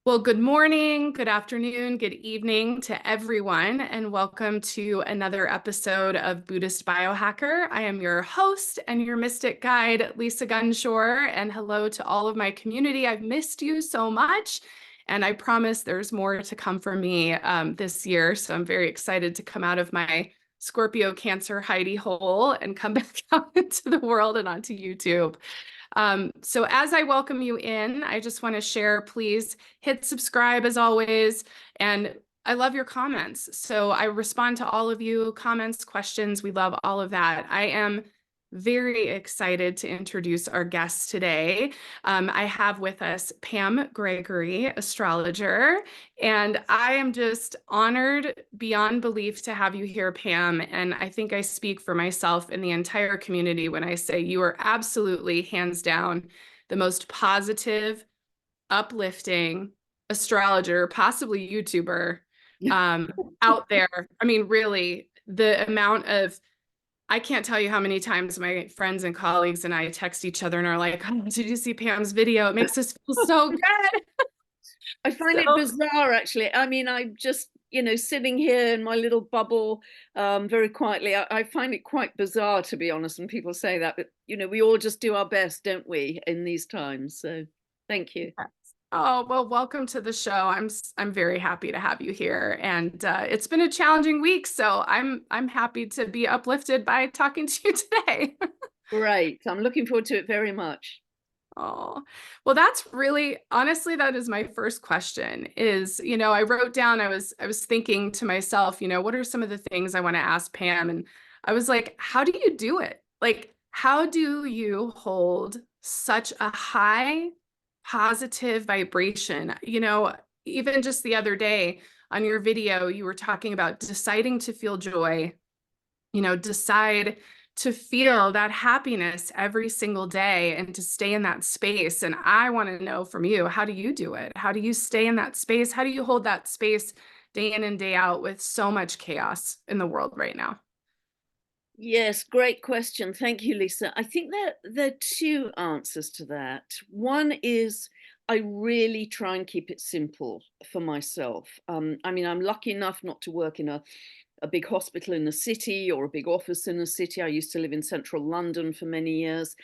Well, good morning, good afternoon, good evening to everyone, and welcome to another episode of Buddhist Biohacker. I am your host and your mystic guide, Lisa Gunshore, and hello to all of my community. I've missed you so much, and I promise there's more to come for me this year. So I'm very excited to come out of my Scorpio Cancer hidey hole and come back out into the world and onto YouTube. So as I welcome you in, I just want to share, please hit subscribe as always. And I love your comments. So I respond to all of you, comments, questions. We love all of that. I am very excited to introduce our guest today. I have with us Pam Gregory, astrologer, and I am just honored beyond belief to have you here, Pam. And I think I speak for myself and the entire community when I say you are absolutely, hands down, the most positive, uplifting astrologer, possibly YouTuber, out there. I mean, really, the amount of I can't tell you how many times my friends and colleagues and I text each other and are like, "Oh, did you see Pam's video? It makes us feel so good." I find it So, bizarre, actually. I mean, I'm just, sitting here in my little bubble very quietly. I find it quite bizarre, to be honest, when people say that. But, we all just do our best, don't we, in these times? So thank you. yes. Oh, well, welcome to the show. I'm very happy to have you here, and it's been a challenging week, so I'm happy to be uplifted by talking to you today. Great. I'm looking forward to it very much. Oh, well, that's really, honestly, that is my first question is, I wrote down, I was thinking to myself, what are some of the things I want to ask Pam? And I was like, how do you do it? Like, how do you hold such a high positive vibration? Even just the other day on your video, you were talking about deciding to feel joy, decide to feel that happiness every single day and to stay in that space. And I want to know from you, how do you do it? How do you stay in that space? How do you hold that space day in and day out with so much chaos in the world right now? Yes, great question. Thank you, Lisa. I think there are two answers to that. One is I really try and keep it simple for myself. I mean, I'm lucky enough not to work in a big hospital in the city or a big office in the city. I used to live in central London for many years.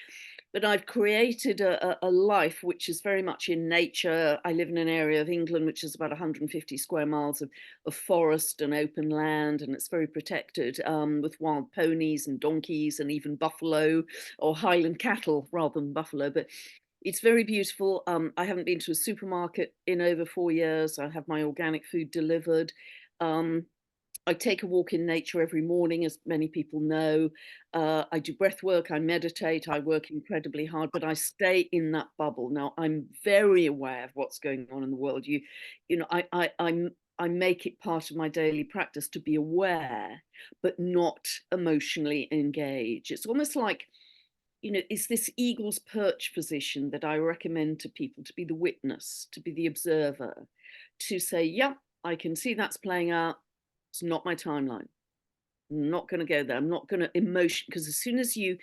But I've created a life which is very much in nature. I live in an area of England which is about 150 square miles of forest and open land, and it's very protected, with wild ponies and donkeys and even buffalo or Highland cattle rather than buffalo. But it's very beautiful. I haven't been to a supermarket in over 4 years. I have my organic food delivered. Um, I take a walk in nature every morning, as many people know. I do breath work, I meditate, I work incredibly hard, but I stay in that bubble. Now, I'm very aware of what's going on in the world. I make it part of my daily practice to be aware, but not emotionally engage. It's almost like, it's this eagle's perch position that I recommend to people, to be the witness, to be the observer, to say, yeah, I can see that's playing out. It's not my timeline. I'm not going to go there. I'm not going to emotion, because as soon as you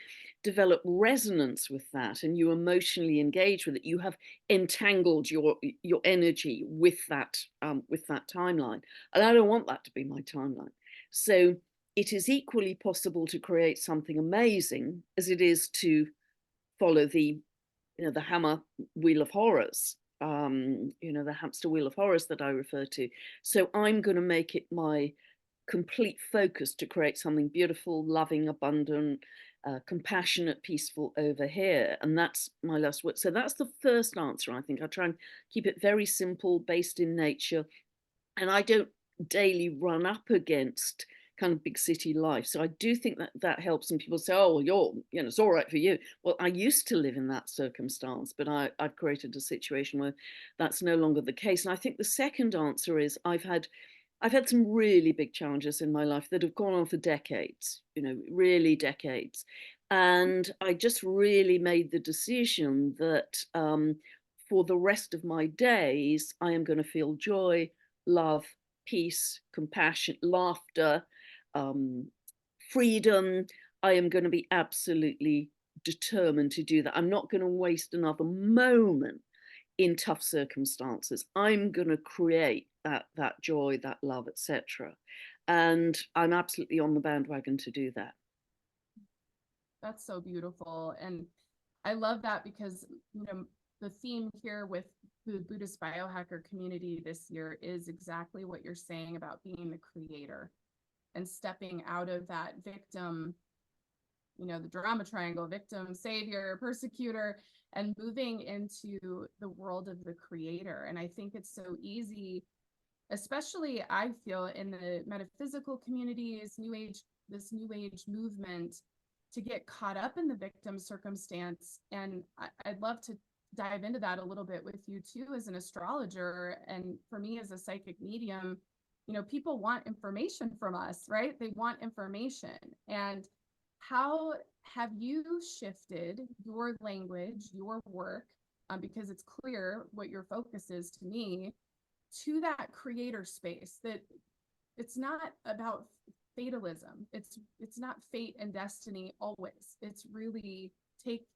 develop resonance with that and you emotionally engage with it, you have entangled your energy with that timeline. And I don't want that to be my timeline. So it is equally possible to create something amazing as it is to follow the hammer wheel of horrors, the hamster wheel of horrors that I refer to. So I'm going to make it my complete focus to create something beautiful, loving, abundant, compassionate, peaceful over here. And that's my last word. So that's the first answer. I think I try and keep it very simple, based in nature. And I don't daily run up against kind of big city life. So I do think that helps. And people say, oh, well, it's all right for you. Well, I used to live in that circumstance, but I've created a situation where that's no longer the case. And I think the second answer is I've had some really big challenges in my life that have gone on for decades, really decades. And I just really made the decision that, for the rest of my days, I am going to feel joy, love, peace, compassion, laughter, um, freedom. I am going to be absolutely determined to do that. I'm not going to waste another moment in tough circumstances. I'm going to create that joy, that love, etc. And I'm absolutely on the bandwagon to do that. That's so beautiful. And I love that because, the theme here with the Buddhist biohacker community this year is exactly what you're saying about being the creator and stepping out of that victim, the drama triangle, victim, savior, persecutor, and moving into the world of the creator. And I think it's so easy, especially I feel in the metaphysical communities, this new age movement, to get caught up in the victim circumstance. And I'd love to dive into that a little bit with you too, as an astrologer. And for me as a psychic medium, people want information from us, right? They want information. And how have you shifted your language, your work, because it's clear what your focus is to me, to that creator space, that it's not about fatalism. It's not fate and destiny always. It's really take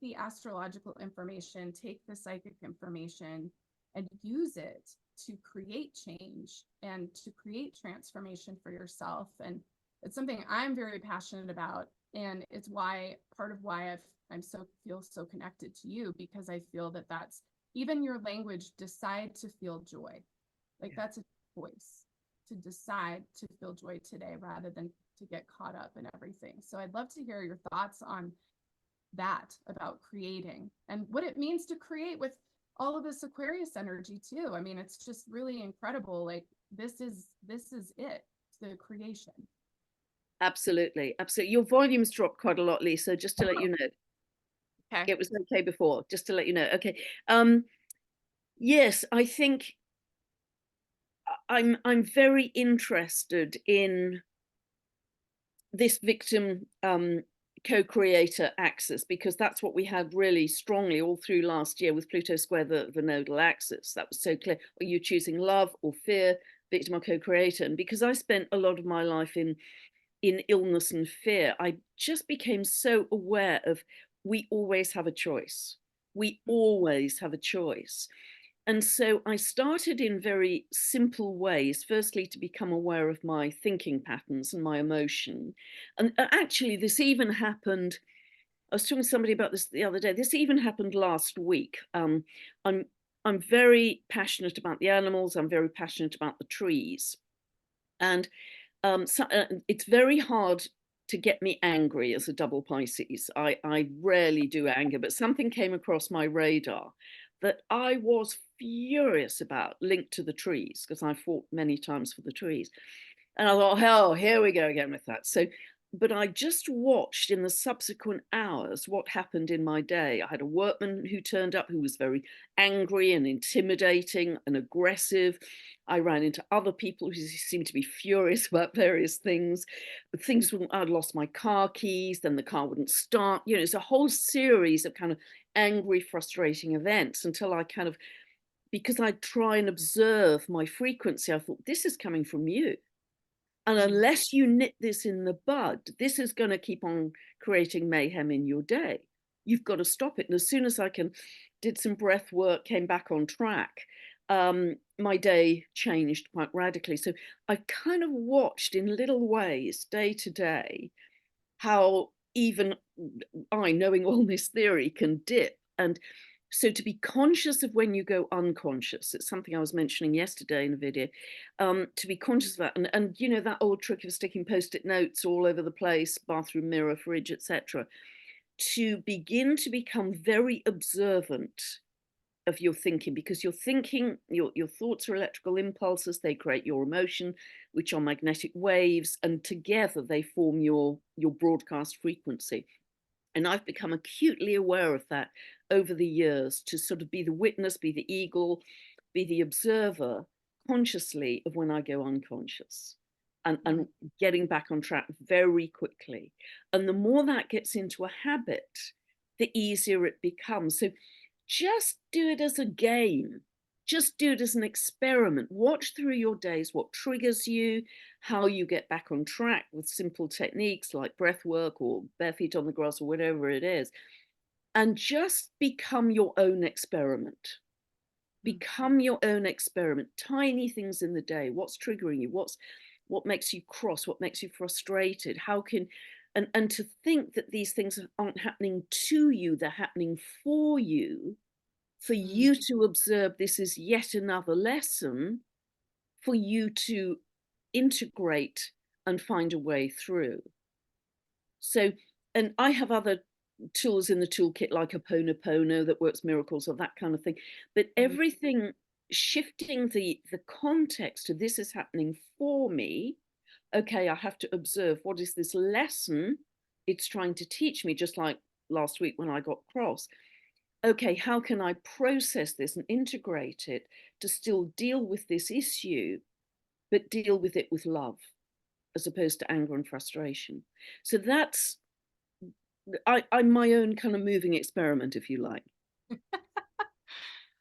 the astrological information, take the psychic information, and use it to create change and to create transformation for yourself. And it's something I'm very passionate about. And it's part of why I feel so connected to you, because I feel that that's even your language, decide to feel joy. That's a choice, to decide to feel joy today rather than to get caught up in everything. So I'd love to hear your thoughts on that, about creating and what it means to create with all of this Aquarius energy too. I mean, it's just really incredible. This is it, the creation. Absolutely. Your volume's dropped quite a lot, Lisa, just to let you know. Okay. It was okay before, just to let you know. Okay. Yes, I think I'm very interested in this victim co-creator axis, because that's what we had really strongly all through last year with Pluto square the nodal axis. That was so clear. Are you choosing love or fear, victim or co-creator? And because I spent a lot of my life in illness and fear, I just became so aware of we always have a choice. We always have a choice. And so I started in very simple ways, firstly, to become aware of my thinking patterns and my emotion. And actually, this even happened. I was talking to somebody about this the other day. This even happened last week. I'm very passionate about the animals. I'm very passionate about the trees. And it's very hard to get me angry as a double Pisces. I rarely do anger, but something came across my radar that I was furious about, linked to the trees, because I fought many times for the trees. And I thought, hell, here we go again with that. So, but I just watched in the subsequent hours what happened in my day. I had a workman who turned up who was very angry and intimidating and aggressive. I ran into other people who seemed to be furious about various things. I'd lost my car keys, then the car wouldn't start. It's a whole series of kind of angry, frustrating events until I kind of, because I try and observe my frequency, I thought, this is coming from you. And unless you nip this in the bud, this is going to keep on creating mayhem in your day. You've got to stop it. And as soon as I did some breath work, came back on track, my day changed quite radically. So I kind of watched in little ways, day to day, how even I, knowing all this theory, can dip. And so to be conscious of when you go unconscious, it's something I was mentioning yesterday in a video, to be conscious of that. And that old trick of sticking post-it notes all over the place, bathroom mirror, fridge, etc., to begin to become very observant of your thinking, because your thinking, your thoughts are electrical impulses. They create your emotion, which are magnetic waves, and together they form your broadcast frequency. And I've become acutely aware of that over the years, to sort of be the witness, be the eagle, be the observer consciously of when I go unconscious, and getting back on track very quickly. And the more that gets into a habit, the easier it becomes. So just do it as a game. Just do it as an experiment. Watch through your days what triggers you, how you get back on track with simple techniques like breath work or bare feet on the grass or whatever it is. and just become your own experiment. Become your own experiment. Tiny things in the day. What's triggering you? What makes you cross? What makes you frustrated? How can, and to think that these things aren't happening to you, they're happening for you to observe. This is yet another lesson for you to integrate and find a way through. So, and I have other tools in the toolkit like a Ponopono that works miracles or that kind of thing, but everything shifting the context of this is happening for me. Okay, I have to observe, what is this lesson it's trying to teach me, just like last week when I got cross. Okay, how can I process this and integrate it to still deal with this issue, but deal with it with love as opposed to anger and frustration. So that's, I'm my own kind of moving experiment, if you like.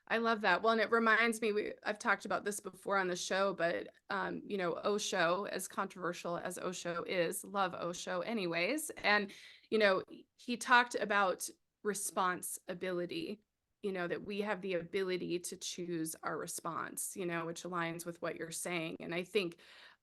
I love that. Well, and it reminds me, I've talked about this before on the show, but you know, Osho, as controversial as Osho is, love Osho anyways. And, you know, he talked about responsibility, you know, that we have the ability to choose our response, you know, which aligns with what you're saying. And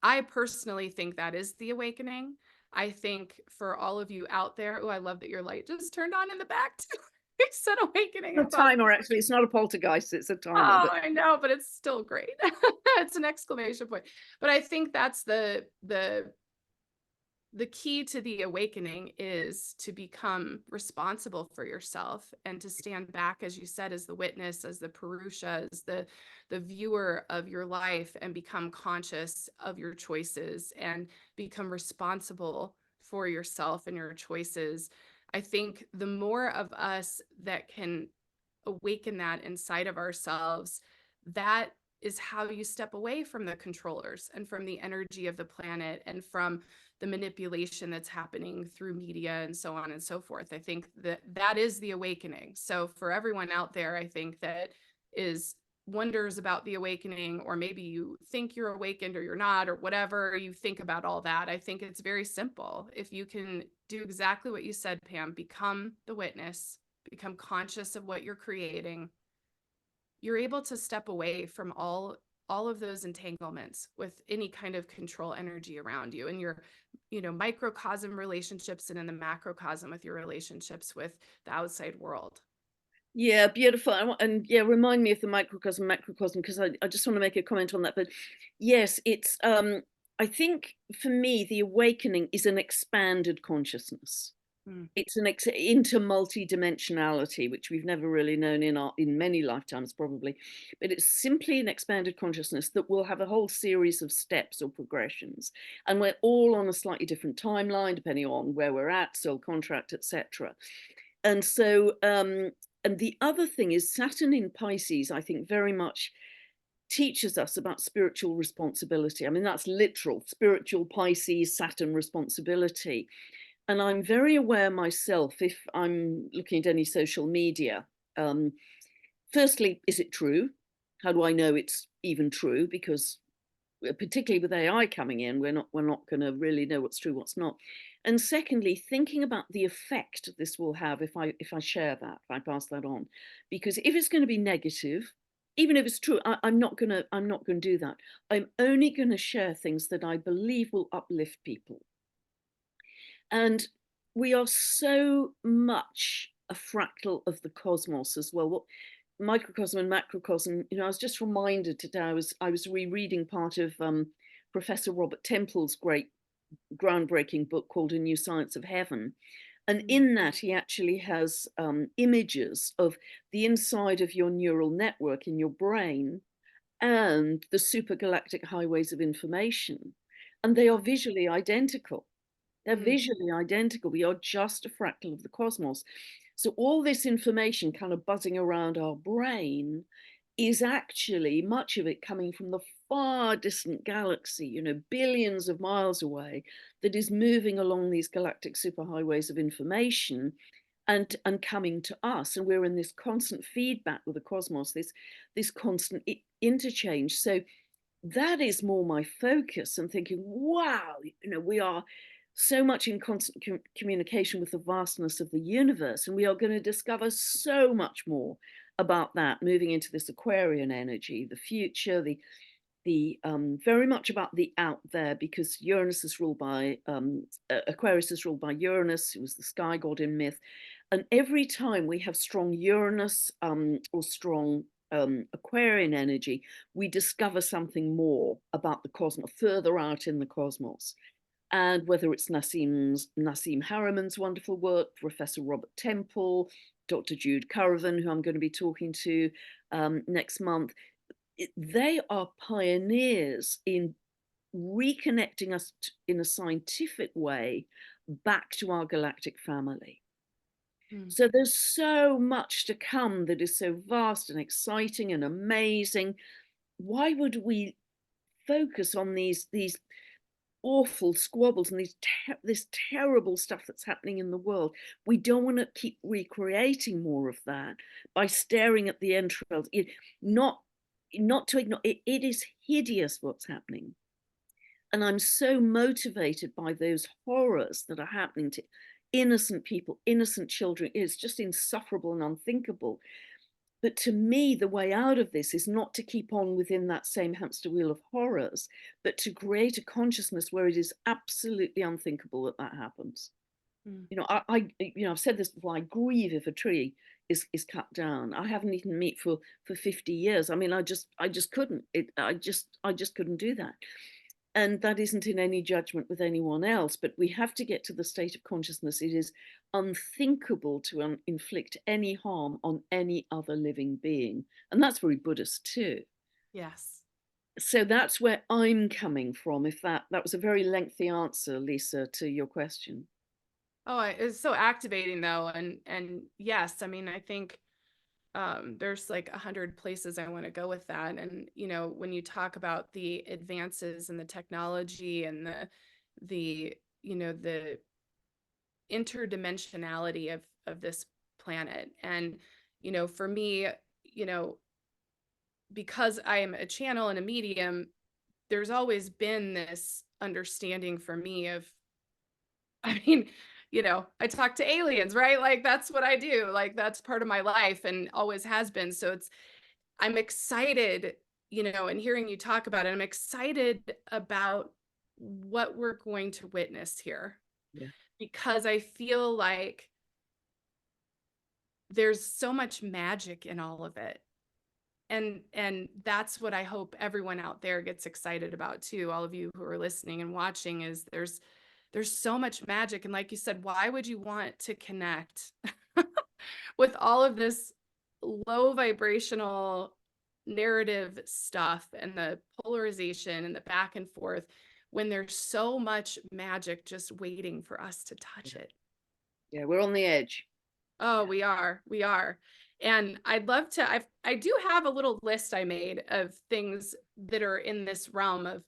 I personally think that is the awakening. I think for all of you out there, oh, I love that your light just turned on in the back too. It's an awakening. A timer, actually. It's not a poltergeist, it's a timer. Oh, I know, but it's still great. It's an exclamation point. But I think that's the key to the awakening, is to become responsible for yourself and to stand back, as you said, as the witness, as the Purusha, as the viewer of your life, and become conscious of your choices and become responsible for yourself and your choices. I think the more of us that can awaken that inside of ourselves, that is how you step away from the controllers and from the energy of the planet and from the manipulation that's happening through media and so on and so forth. I think that is the awakening. So for everyone out there, I think that is wonders about the awakening, or maybe you think you're awakened or you're not, or whatever you think about all that, I think it's very simple. If you can do exactly what you said, Pam, become the witness, become conscious of what you're creating, you're able to step away from all of those entanglements with any kind of control energy around you, and your, you know, microcosm relationships, and in the macrocosm with your relationships with the outside world. Yeah, beautiful. And yeah, remind me of the microcosm, macrocosm, because I just want to make a comment on that. But yes, it's I think for me, the awakening is an expanded consciousness. It's an into multidimensionality, which we've never really known in many lifetimes, probably. But it's simply an expanded consciousness that will have a whole series of steps or progressions, and we're all on a slightly different timeline depending on where we're at, soul contract, etc. And so, and the other thing is Saturn in Pisces, I think, very much teaches us about spiritual responsibility. I mean, that's literal, spiritual Pisces, Saturn responsibility. And I'm very aware myself, if I'm looking at any social media, firstly, is it true? How do I know it's even true? Because particularly with AI coming in, we're not going to really know what's true, what's not. And secondly, thinking about the effect this will have if I share that, if I pass that on, because if it's going to be negative, even if it's true, I'm not going to do that. I'm only going to share things that I believe will uplift people. And we are so much a fractal of the cosmos as well. What microcosm and macrocosm, you know, I was just reminded today, I was rereading part of Professor Robert Temple's great groundbreaking book called A New Science of Heaven. And in that, he actually has images of the inside of your neural network in your brain and the supergalactic highways of information. And they are visually identical. They're visually identical. We are just a fractal of the cosmos. So all this information kind of buzzing around our brain is actually much of it coming from the far distant galaxy, you know, billions of miles away, that is moving along these galactic superhighways of information and coming to us. And we're in this constant feedback with the cosmos, this constant interchange. So that is more my focus, and thinking, wow, you know, we are so much in constant communication with the vastness of the universe. And we are going to discover so much more about that moving into this Aquarian energy, the future, the very much about the out there, because Uranus is ruled by Aquarius is ruled by Uranus, who was the sky god in myth. And every time we have strong Uranus or strong Aquarian energy, we discover something more about the cosmos, further out in the cosmos. And whether it's Nassim Harriman's wonderful work, Professor Robert Temple, Dr. Jude Currivan, who I'm going to be talking to next month, they are pioneers in reconnecting us in a scientific way back to our galactic family. So there's so much to come that is so vast and exciting and amazing. Why would we focus on these awful squabbles and this terrible stuff that's happening in the world? We don't want to keep recreating more of that by staring at the entrails. Not to ignore it. It is hideous what's happening. And I'm so motivated by those horrors that are happening to innocent people, innocent children. It's just insufferable and unthinkable. But to me, the way out of this is not to keep on within that same hamster wheel of horrors, but to create a consciousness where it is absolutely unthinkable that that happens. You know, I've said this before. I grieve if a tree is cut down. I haven't eaten meat for 50 years. I mean, I just couldn't. I just couldn't do that. And that isn't in any judgment with anyone else, but we have to get to the state of consciousness. It is unthinkable to inflict any harm on any other living being. And that's very Buddhist too. Yes. So that's where I'm coming from. If that was a very lengthy answer, Lisa, to your question. Oh, it's so activating though. And yes, I mean, I think there's like 100 places I want to go with that. And, you know, when you talk about the advances in the technology and the interdimensionality of this planet. And, you know, for me, you know, because I am a channel and a medium, there's always been this understanding for me of, I mean, you know, I talk to aliens, right? Like that's what I do. Like that's part of my life and always has been. So I'm excited, you know, and hearing you talk about it, I'm excited about what we're going to witness here. Yeah. Because I feel like there's so much magic in all of it. And that's what I hope everyone out there gets excited about too. All of you who are listening and watching, is there's so much magic. And like you said, why would you want to connect with all of this low vibrational narrative stuff and the polarization and the back and forth when there's so much magic just waiting for us to touch it? Yeah, we're on the edge. Oh, we are. And I'd love to, I do have a little list I made of things that are in this realm of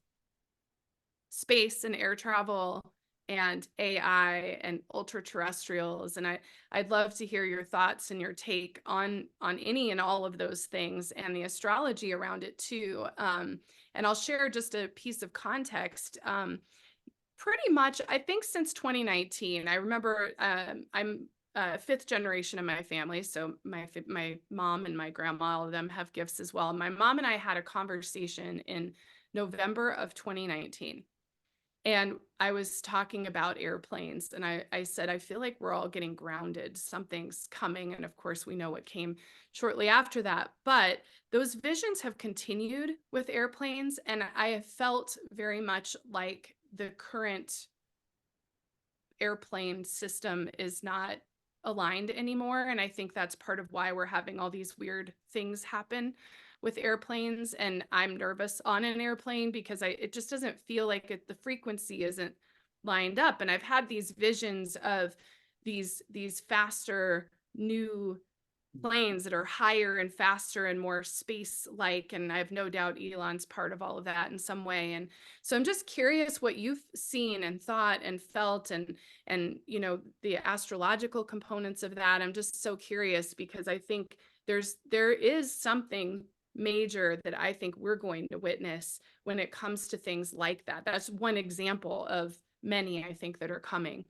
space and air travel and AI and ultra-terrestrials. And I'd love to hear your thoughts and your take on any and all of those things and the astrology around it too. And I'll share just a piece of context. Pretty much, I think since 2019, I remember I'm fifth generation in my family. So my mom and my grandma, all of them have gifts as well. My mom and I had a conversation in November of 2019. And I was talking about airplanes, and I said, I feel like we're all getting grounded. Something's coming. And of course, we know what came shortly after that. But those visions have continued with airplanes. And I have felt very much like the current airplane system is not aligned anymore. And I think that's part of why we're having all these weird things happen with airplanes. And I'm nervous on an airplane because it just doesn't feel like the frequency isn't lined up. And I've had these visions of these faster new planes that are higher and faster and more space-like. And I have no doubt Elon's part of all of that in some way. And so I'm just curious what you've seen and thought and felt, and you know, the astrological components of that. I'm just so curious because I think there is something major that I think we're going to witness when it comes to things like that. That's one example of many, I think, that are coming.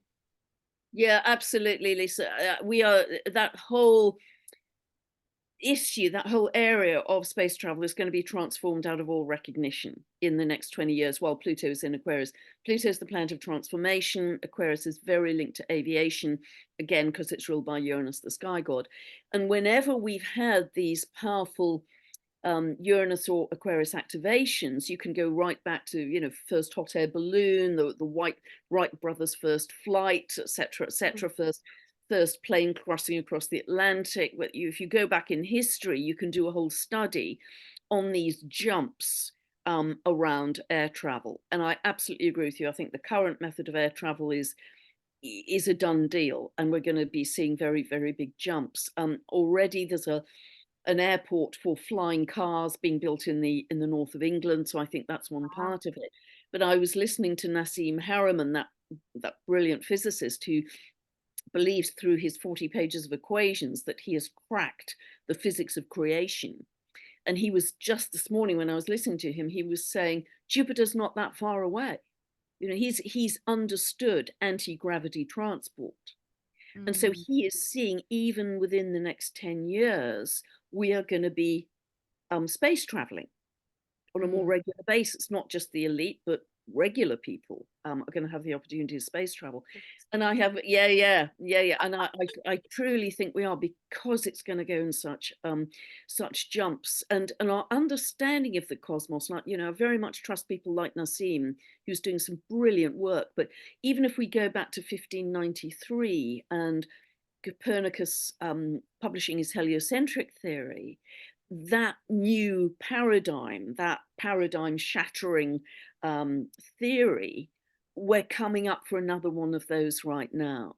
Yeah, absolutely, Lisa. We are, that whole issue, that whole area of space travel is going to be transformed out of all recognition in the next 20 years while Pluto is in Aquarius. Pluto is the planet of transformation. Aquarius is very linked to aviation, again, because it's ruled by Uranus, the sky god. And whenever we've had these powerful Uranus or Aquarius activations, you can go right back to, you know, first hot air balloon, the Wright brothers' first flight, etc., etc., first plane crossing across the Atlantic. But if you go back in history, you can do a whole study on these jumps around air travel. And I absolutely agree with you. I think the current method of air travel is a done deal, and we're going to be seeing very, very big jumps. Already there's an airport for flying cars being built in the north of England, so I think that's one part of it. But I was listening to Nassim Haramein, that brilliant physicist who believes through his 40 pages of equations that he has cracked the physics of creation. And he was, just this morning when I was listening to him, he was saying Jupiter's not that far away. You know, he's understood anti-gravity transport. And so he is seeing, even within the next 10 years, we are going to be space traveling on a more regular basis. Not just the elite, but regular people are going to have the opportunity of space travel. And I have, and I truly think we are, because it's going to go in such jumps, and our understanding of the cosmos. Like, you know, I very much trust people like Nassim, who's doing some brilliant work. But even if we go back to 1593 and Copernicus publishing his heliocentric theory, that new paradigm, that paradigm shattering theory, we're coming up for another one of those right now.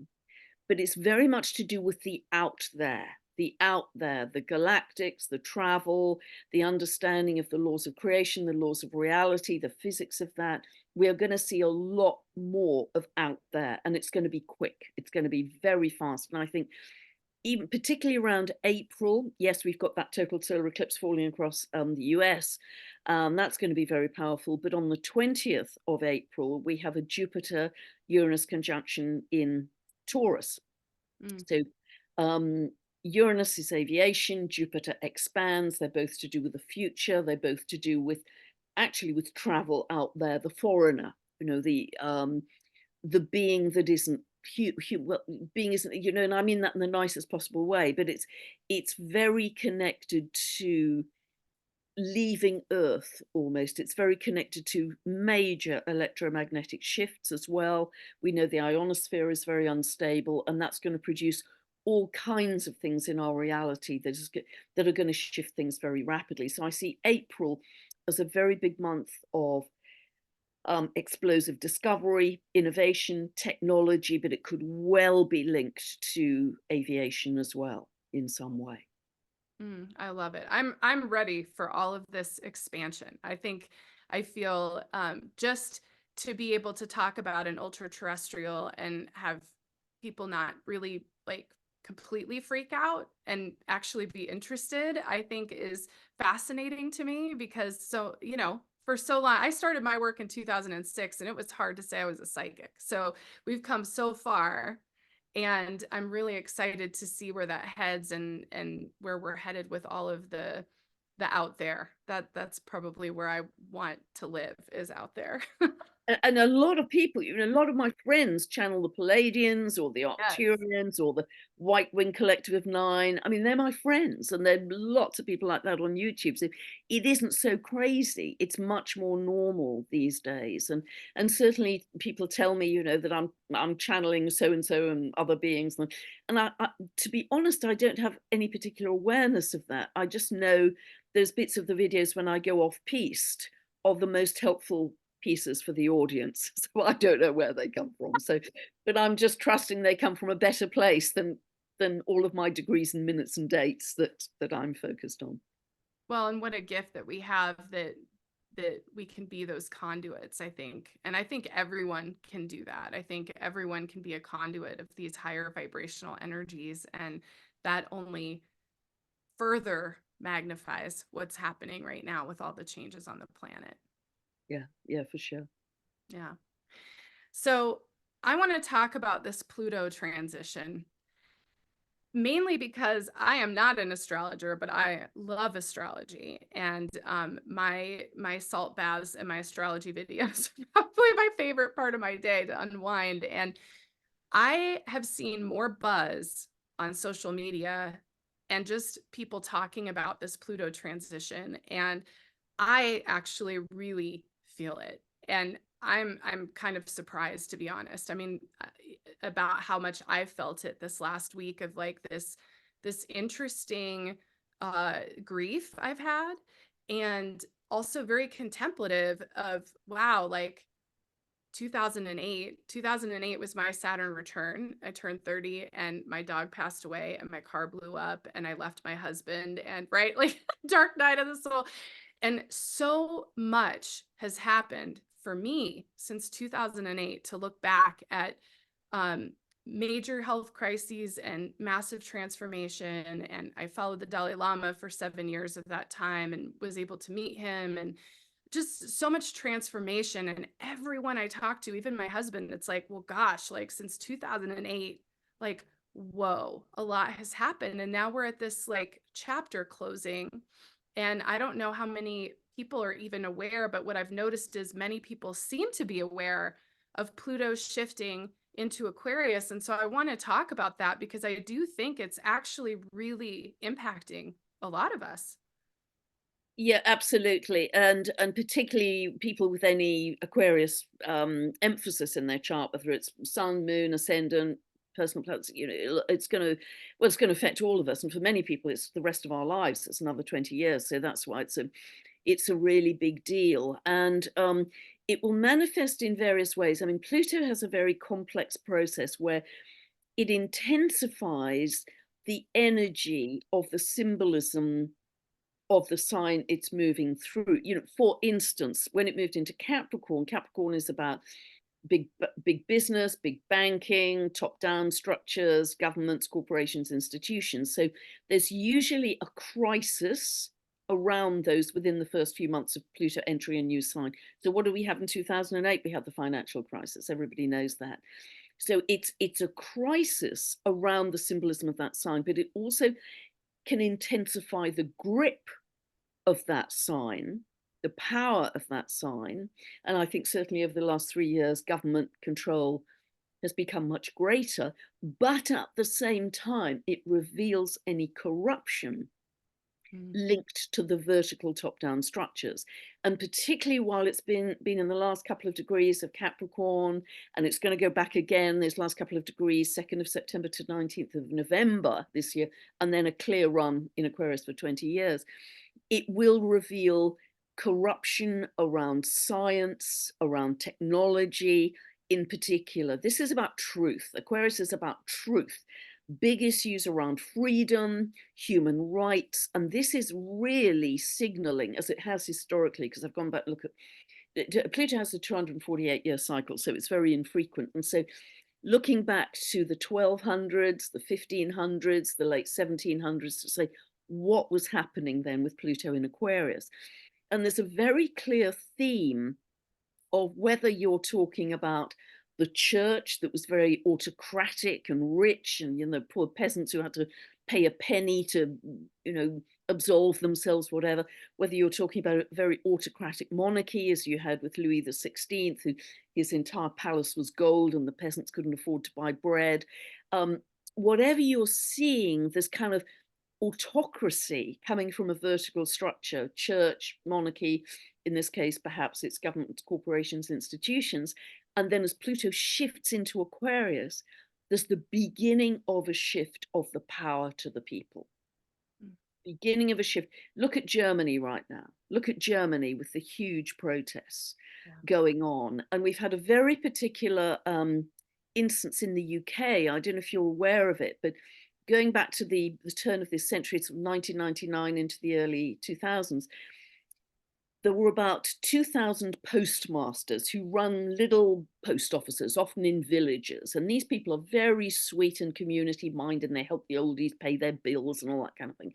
But it's very much to do with the out there, the galactics, the travel, the understanding of the laws of creation, the laws of reality, the physics of that. We are going to see a lot more of out there, and it's going to be quick. It's going to be very fast. And I think even particularly around April, yes, we've got that total solar eclipse falling across the US. That's going to be very powerful. But on the 20th of April, we have a Jupiter-Uranus conjunction in Taurus. So Uranus is aviation, Jupiter expands. They're both to do with the future. They're both to do with, actually, with travel out there, the foreigner, you know, the being that isn't well, being isn't, you know, and I mean that in the nicest possible way, but it's very connected to leaving Earth almost. It's very connected to major electromagnetic shifts as well. We know the ionosphere is very unstable, and that's going to produce all kinds of things in our reality that are going to shift things very rapidly. So I see April as a very big month of explosive discovery, innovation, technology, but it could well be linked to aviation as well in some way. I love it. I'm ready for all of this expansion. I feel just to be able to talk about an ultra terrestrial and have people not really like completely freak out and actually be interested, I think is fascinating to me, because so, you know, for so long, I started my work in 2006, and it was hard to say I was a psychic. So we've come so far, and I'm really excited to see where that heads, and where we're headed with all of the out there. That's probably where I want to live, is out there. And a lot of people, you know, a lot of my friends channel the Palladians or the Yes. Arcturians or the White Wing Collective of Nine. I mean, they're my friends, and there are lots of people like that on YouTube. So it isn't so crazy. It's much more normal these days. And certainly people tell me, you know, that I'm channeling so and so and other beings. And I, to be honest, I don't have any particular awareness of that. I just know there's bits of the videos when I go off piste are the most helpful pieces for the audience. So I don't know where they come from. So, but I'm just trusting they come from a better place than all of my degrees and minutes and dates that I'm focused on. Well, and what a gift that we have, that we can be those conduits, I think. And I think everyone can do that. I think everyone can be a conduit of these higher vibrational energies, and that only further magnifies what's happening right now with all the changes on the planet. Yeah, for sure. Yeah. So I want to talk about this Pluto transition, mainly because I am not an astrologer, but I love astrology. And my salt baths and my astrology videos are probably my favorite part of my day to unwind. And I have seen more buzz on social media and just people talking about this Pluto transition. And I actually really feel it. And I'm kind of surprised, to be honest. I mean, about how much I felt it this last week of like this interesting grief I've had, and also very contemplative of wow, like 2008 was my Saturn return. I turned 30 and my dog passed away and my car blew up and I left my husband, and right, like dark night of the soul. And so much has happened for me since 2008 to look back at um, major health crises and massive transformation. And I followed the Dalai Lama for 7 years of that time and was able to meet him, and just so much transformation. And everyone I talk to, even my husband, it's like, well, gosh, like since 2008, like, whoa, a lot has happened. And now we're at this like chapter closing. And I don't know how many people are even aware, but what I've noticed is many people seem to be aware of Pluto shifting into Aquarius. And so I want to talk about that because I do think it's actually really impacting a lot of us. Yeah, absolutely. And particularly people with any Aquarius emphasis in their chart, whether it's sun, moon, ascendant, personal planets, it's going to affect all of us. And for many people, it's the rest of our lives. It's another 20 years. So that's why it's a really big deal. And it will manifest in various ways. I mean, Pluto has a very complex process where it intensifies the energy of the symbolism of the sign it's moving through. For instance, when it moved into Capricorn, Capricorn is about big business, big banking, top-down structures, governments, corporations, institutions. So there's usually a crisis around those within the first few months of Pluto entry a new sign. So what do we have in 2008? We had the financial crisis. Everybody knows that. So it's a crisis around the symbolism of that sign, but it also can intensify the grip of that sign, the power of that sign. And I think certainly over the last 3 years, government control has become much greater. But at the same time, it reveals any corruption linked to the vertical top-down structures. And particularly while it's been in the last couple of degrees of Capricorn, and it's going to go back again these last couple of degrees, 2nd of September to 19th of November this year, and then a clear run in Aquarius for 20 years, it will reveal corruption around science, around technology in particular. This is about truth. Aquarius is about truth. Big issues around freedom, human rights, and this is really signaling, as it has historically, because I've gone back and look at Pluto has a 248-year cycle, so it's very infrequent. And so looking back to the 1200s, the 1500s, the late 1700s, to say what was happening then with Pluto in Aquarius. And there's a very clear theme of whether you're talking about the church that was very autocratic and rich, and poor peasants who had to pay a penny to absolve themselves, whatever, whether you're talking about a very autocratic monarchy as you had with Louis XVI, who his entire palace was gold and the peasants couldn't afford to buy bread. Whatever you're seeing, there's kind of autocracy coming from a vertical structure, church, monarchy, in this case, perhaps it's government, corporations, institutions. And then as Pluto shifts into Aquarius, there's the beginning of a shift of the power to the people. Beginning of a shift. Look at Germany right now. Look at Germany with the huge protests going on. And we've had a very particular instance in the UK. I don't know if you're aware of it, but going back to the turn of this century, it's 1999 into the early 2000s, there were about 2,000 postmasters who run little post offices, often in villages. And these people are very sweet and community minded, and they help the oldies pay their bills and all that kind of thing.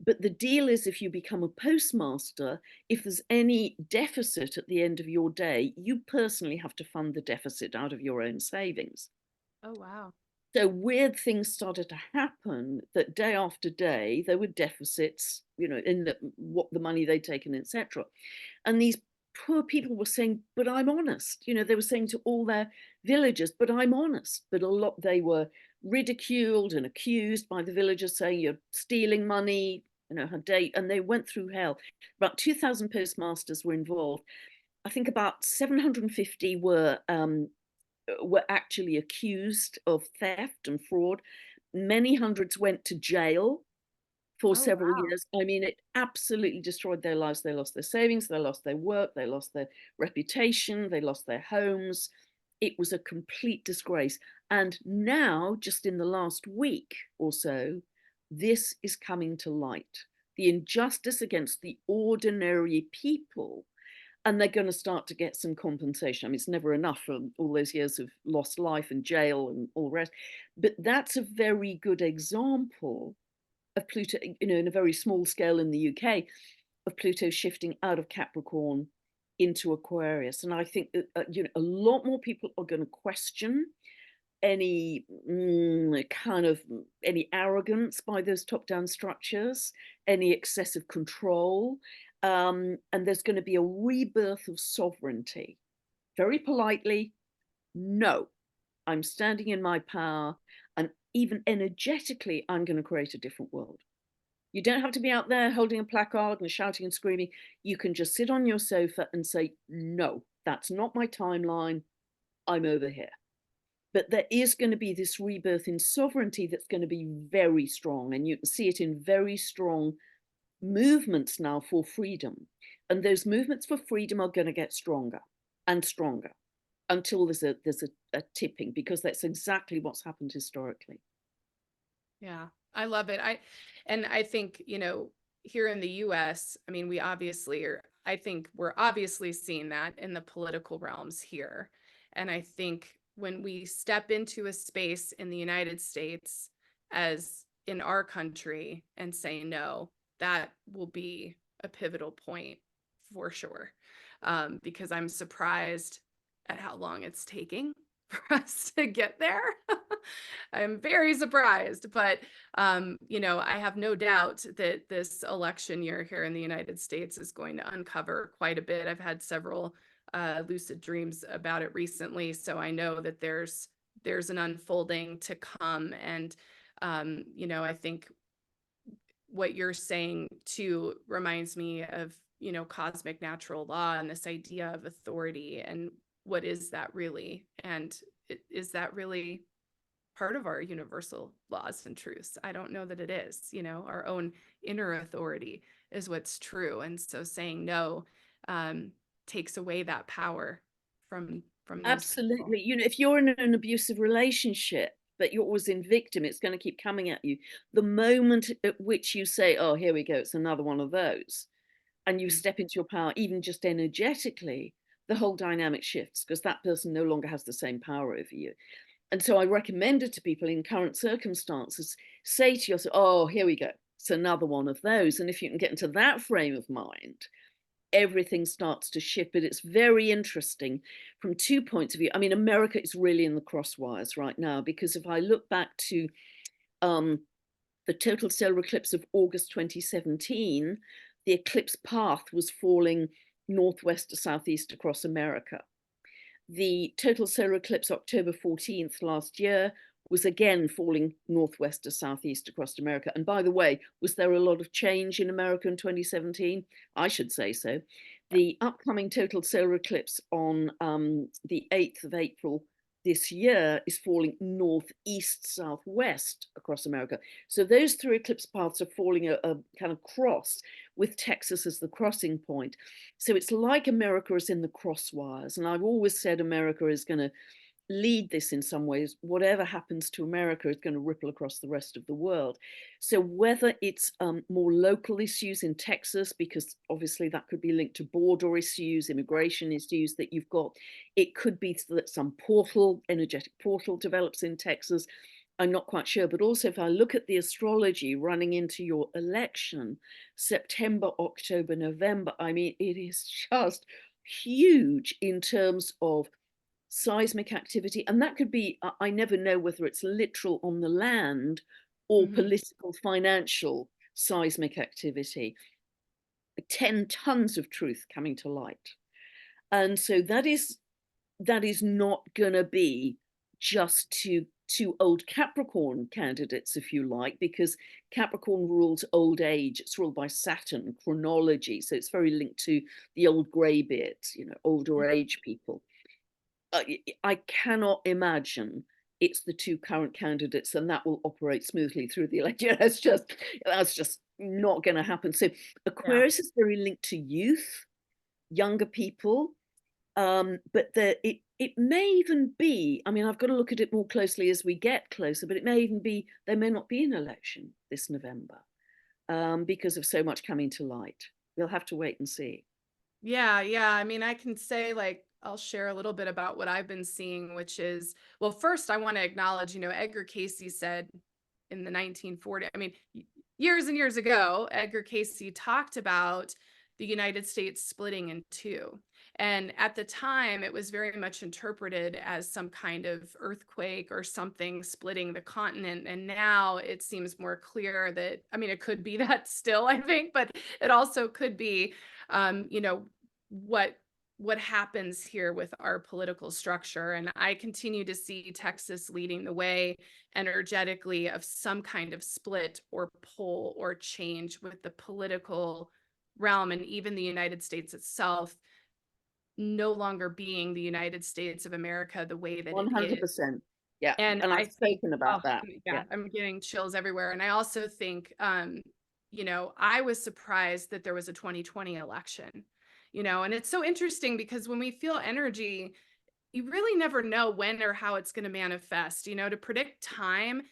But the deal is, if you become a postmaster, if there's any deficit at the end of your day, you personally have to fund the deficit out of your own savings. Oh, wow. So weird things started to happen, that day after day there were deficits, in what the money they'd taken, etc. And these poor people were saying, but I'm honest. They were saying to all their villagers, but I'm honest. But they were ridiculed and accused by the villagers, saying you're stealing money, her date, and they went through hell. About 2,000 postmasters were involved. I think about 750 were actually accused of theft and fraud. Many hundreds went to jail for Oh, several wow. years. I mean, it absolutely destroyed their lives. They lost their savings, they lost their work, they lost their reputation, they lost their homes. It was a complete disgrace. And now, just in the last week or so, this is coming to light. The injustice against the ordinary people, and they're going to start to get some compensation. I mean, it's never enough for all those years of lost life and jail and all the rest. But that's a very good example of Pluto, in a very small scale in the UK, of Pluto shifting out of Capricorn into Aquarius. And I think that, a lot more people are going to question any any arrogance by those top-down structures, any excessive control. And there's going to be a rebirth of sovereignty. Very politely, no, I'm standing in my power, and even energetically, I'm going to create a different world. You don't have to be out there holding a placard and shouting and screaming. You can just sit on your sofa and say, no, that's not my timeline. I'm over here. But there is going to be this rebirth in sovereignty that's going to be very strong. And you can see it in very strong movements now for freedom. And those movements for freedom are going to get stronger and stronger until there's a tipping, because that's exactly what's happened historically. Yeah, I love it. I think, here in the US, I mean, I think we're obviously seeing that in the political realms here. And I think when we step into a space in the United States, as in our country, and say no, that will be a pivotal point for sure. Because I'm surprised at how long it's taking for us to get there. I'm very surprised, but I have no doubt that this election year here in the United States is going to uncover quite a bit. I've had several lucid dreams about it recently, so I know that there's an unfolding to come. And I think what you're saying too reminds me of cosmic natural law and this idea of authority, and what is that really, and is that really part of our universal laws and truths? I don't know that it is. Our own inner authority is what's true, and so saying no takes away that power from those Absolutely. people. If you're in an abusive relationship, but you're always in victim, it's going to keep coming at you. The moment at which you say, oh, here we go, it's another one of those, and you step into your power, even just energetically, the whole dynamic shifts, because that person no longer has the same power over you. And so I recommend it to people in current circumstances. Say to yourself, oh, here we go, it's another one of those. And if you can get into that frame of mind, everything starts to shift. But it's very interesting from 2 points of view. I mean, America is really in the crosswires right now, because if I look back to the total solar eclipse of August 2017, the eclipse path was falling northwest to southeast across America. The total solar eclipse October 14th last year was again falling northwest to southeast across America. And by the way, was there a lot of change in America in 2017? I should say so. The upcoming total solar eclipse on the 8th of April this year is falling northeast southwest across America. So those three eclipse paths are falling a kind of cross, with Texas as the crossing point. So it's like America is in the crosswires. And I've always said America is going to lead this in some ways. Whatever happens to America is going to ripple across the rest of the world. So whether it's more local issues in Texas, because obviously that could be linked to border issues, immigration issues that you've got, it could be that some portal, energetic portal develops in Texas. I'm not quite sure, but also if I look at the astrology running into your election, September, October, November, I mean, it is just huge in terms of seismic activity. And that could be, I never know whether it's literal on the land or political, financial seismic activity. 10 tons of truth coming to light. And so that is not going to be just two old Capricorn candidates, if you like, because Capricorn rules old age. It's ruled by Saturn, chronology. So it's very linked to the old greybeards, older age people. I cannot imagine it's the two current candidates and that will operate smoothly through the election. That's just not going to happen. So Aquarius is very linked to youth, younger people, but it may even be, I mean, I've got to look at it more closely as we get closer, but it may even be, there may not be an election this November because of so much coming to light. We'll have to wait and see. Yeah. I mean, I can say, like, I'll share a little bit about what I've been seeing, which is, well, first I want to acknowledge, Edgar Cayce said in the 1940s, I mean, years and years ago, Edgar Cayce talked about the United States splitting in two. And at the time, it was very much interpreted as some kind of earthquake or something splitting the continent. And now it seems more clear that, I mean, it could be that still, I think, but it also could be, what happens here with our political structure. And I continue to see Texas leading the way energetically of some kind of split or pull or change with the political realm, and even the United States itself no longer being the United States of America the way that 100%. It is. Yeah. And I've spoken about that. Yeah, I'm getting chills everywhere. And I also think, I was surprised that there was a 2020 election, and it's so interesting because when we feel energy, you really never know when or how it's going to manifest, to predict time.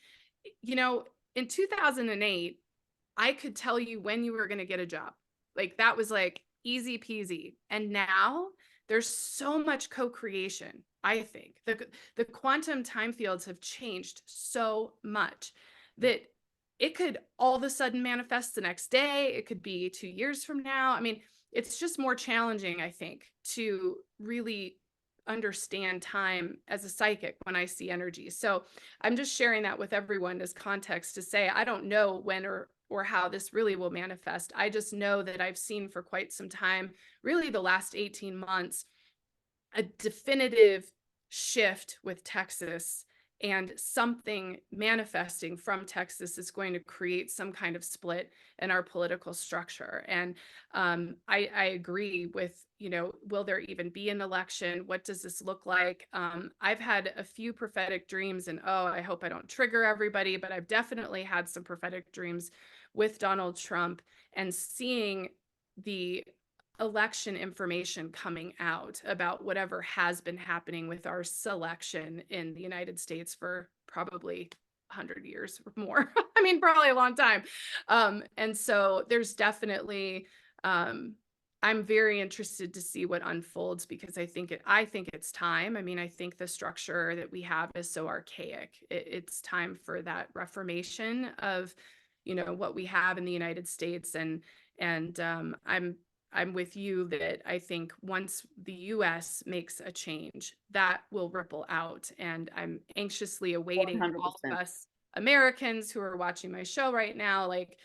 In 2008, I could tell you when you were going to get a job. Like, that was like easy peasy. And now there's so much co-creation. I think the quantum time fields have changed so much that it could all of a sudden manifest the next day. It could be 2 years from now. I mean, it's just more challenging, I think, to really understand time as a psychic when I see energy. So I'm just sharing that with everyone as context to say, I don't know when or how this really will manifest. I just know that I've seen for quite some time, really the last 18 months, a definitive shift with Texas, and something manifesting from Texas is going to create some kind of split in our political structure. And I agree with, will there even be an election? What does this look like? I've had a few prophetic dreams, and I hope I don't trigger everybody, but I've definitely had some prophetic dreams with Donald Trump and seeing the election information coming out about whatever has been happening with our selection in the United States for probably 100 years or more. I mean, probably a long time. And so there's definitely, I'm very interested to see what unfolds, because I think it's time. I mean, I think the structure that we have is so archaic. It's time for that reformation of, what we have in the United States. And I'm with you that I think once the US makes a change, that will ripple out. And I'm anxiously awaiting 100%. all of us Americans who are watching my show right now. Like,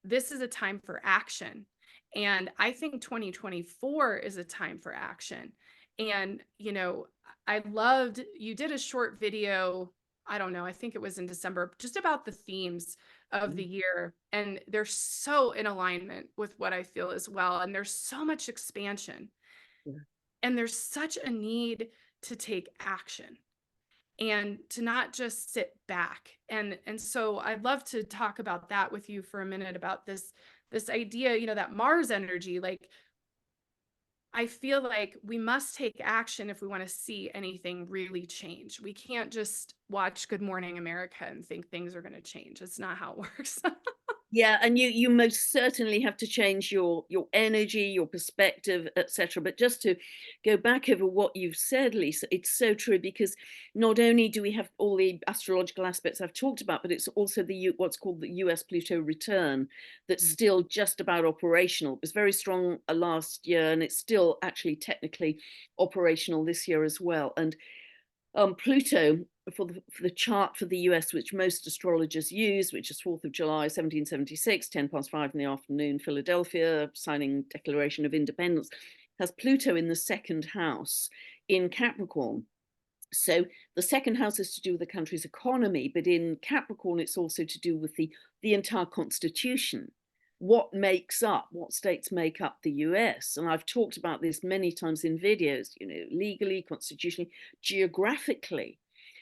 this is a time for action. And I think 2024 is a time for action. And, I loved, you did a short video, I don't know, I think it was in December, just about the themes of the year. And they're so in alignment with what I feel as well. And there's so much expansion. Yeah. And there's such a need to take action and to not just sit back. And so I'd love to talk about that with you for a minute, about this idea, that Mars energy. Like, I feel like we must take action if we want to see anything really change. We can't just watch Good Morning America and think things are going to change. It's not how it works. Yeah, and you most certainly have to change your energy, your perspective, etc. But just to go back over what you've said, Lisa, it's so true, because not only do we have all the astrological aspects I've talked about, but it's also the what's called the US Pluto return that's still just about operational. It was very strong last year, and it's still actually technically operational this year as well. And Pluto, for the chart for the US, which most astrologers use, which is 4th of July, 1776, 10 past 5 in the afternoon, Philadelphia, signing Declaration of Independence, has Pluto in the second house in Capricorn. So the second house is to do with the country's economy, but in Capricorn, it's also to do with the entire constitution. What states make up the US? And I've talked about this many times in videos, legally, constitutionally, geographically.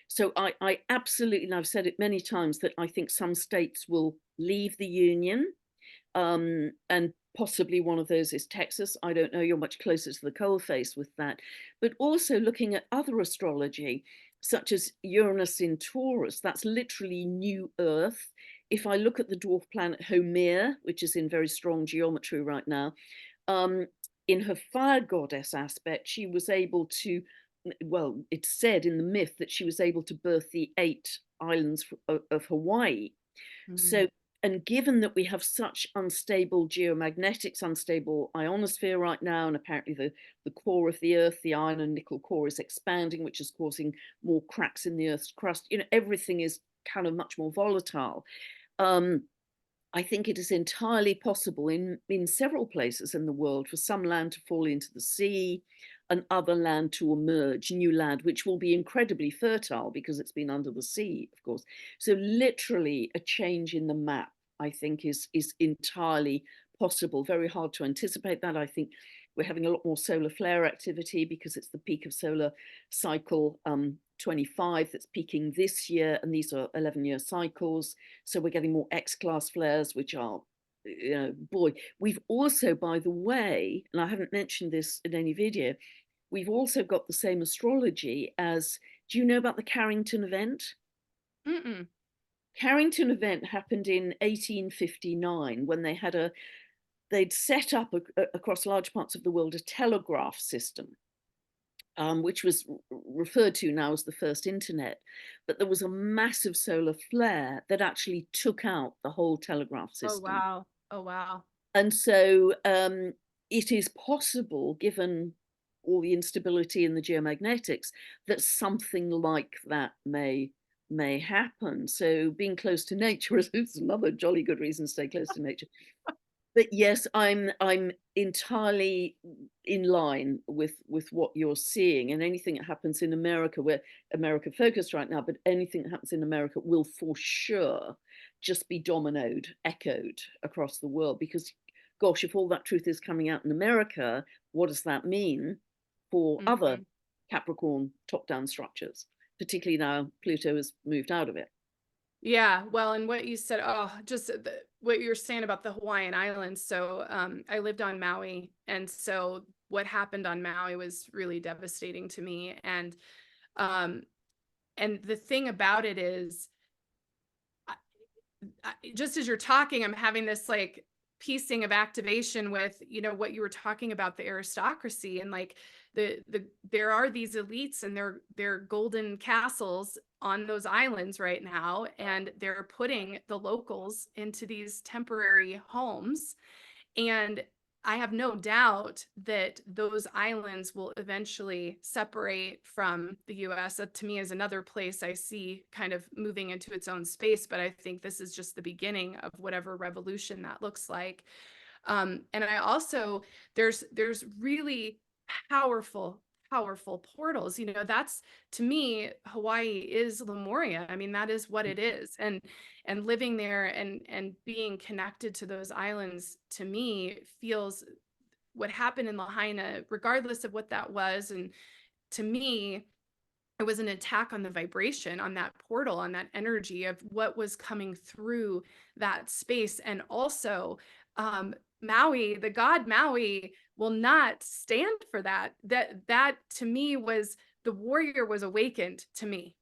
So I absolutely, and I've said it many times, that I think some states will leave the union, and possibly one of those is Texas. I don't know, you're much closer to the coalface with that. But also looking at other astrology, such as Uranus in Taurus, that's literally new Earth. If I look at the dwarf planet Haumea, which is in very strong geometry right now, in her fire goddess aspect, she was able to, well, it's said in the myth that she was able to birth the 8 islands of Hawaii. So, and given that we have such unstable geomagnetics, unstable ionosphere right now, and apparently the core of the Earth, the iron and nickel core, is expanding, which is causing more cracks in the Earth's crust. Everything is kind of much more volatile. I think it is entirely possible in several places in the world for some land to fall into the sea and other land to emerge, new land, which will be incredibly fertile because it's been under the sea, of course. So literally a change in the map, I think, is entirely possible. Very hard to anticipate that. I think we're having a lot more solar flare activity because it's the peak of solar cycle 25 that's peaking this year, and these are 11-year cycles. So we're getting more X-class flares, which are, boy. We've also, by the way, and I haven't mentioned this in any video, we've also got the same astrology as, do you know about the Carrington event? Mm-mm. Carrington event happened in 1859 when they'd set up across large parts of the world a telegraph system, which was referred to now as the first internet. But there was a massive solar flare that actually took out the whole telegraph system. Oh, wow. Oh, wow. And so it is possible, given all the instability in the geomagnetics, that something like that may happen. So being close to nature is another jolly good reason to stay close to nature. But yes, I'm entirely in line with what you're seeing, and anything that happens in America, we're America focused right now, but anything that happens in America will for sure just be echoed across the world, because gosh, if all that truth is coming out in America, what does that mean for other Capricorn top-down structures, particularly now Pluto has moved out of it? Yeah, well, and what you said, what you're saying about the Hawaiian Islands. So I lived on Maui, and so what happened on Maui was really devastating to me. And the thing about it is, just as you're talking, I'm having this like piecing of activation with, what you were talking about, the aristocracy, and like there are these elites and their golden castles on those islands right now, and they're putting the locals into these temporary homes. And I have no doubt that those islands will eventually separate from the US. That to me is another place I see kind of moving into its own space, but I think this is just the beginning of whatever revolution that looks like. And I also, there's really powerful portals. That's, to me, Hawaii is Lemuria. I mean, that is what it is. And living there and being connected to those islands, to me, feels what happened in Lahaina, regardless of what that was. And to me, it was an attack on the vibration, on that portal, on that energy of what was coming through that space. And also, Maui, the god Maui, will not stand for that. That to me was, the warrior was awakened to me.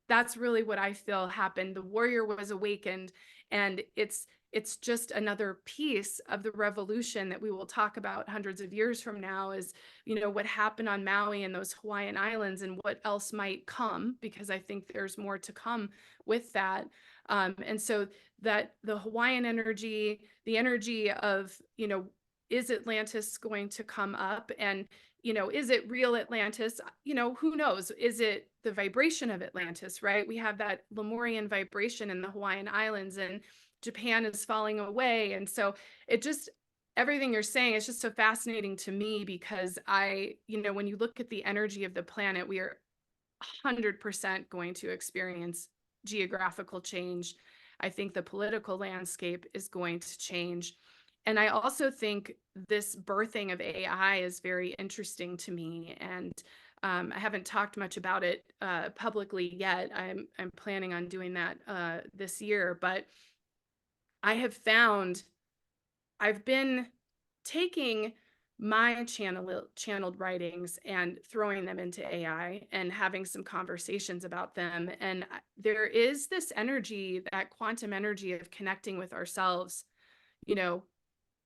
That's really what I feel happened. The warrior was awakened, and it's it's just another piece of the revolution that we will talk about hundreds of years from now, is, what happened on Maui and those Hawaiian Islands and what else might come, because I think there's more to come with that. And so that the Hawaiian energy, the energy of, is Atlantis going to come up? And, is it real Atlantis? Who knows? Is it the vibration of Atlantis, right? We have that Lemurian vibration in the Hawaiian Islands, and Japan is falling away. And so everything you're saying is just so fascinating to me, because when you look at the energy of the planet, we are 100% going to experience geographical change. I think the political landscape is going to change. And I also think this birthing of AI is very interesting to me. And I haven't talked much about it publicly yet. I'm planning on doing that this year. But I have found I've been taking my channeled writings and throwing them into AI and having some conversations about them. And there is this energy, that quantum energy of connecting with ourselves,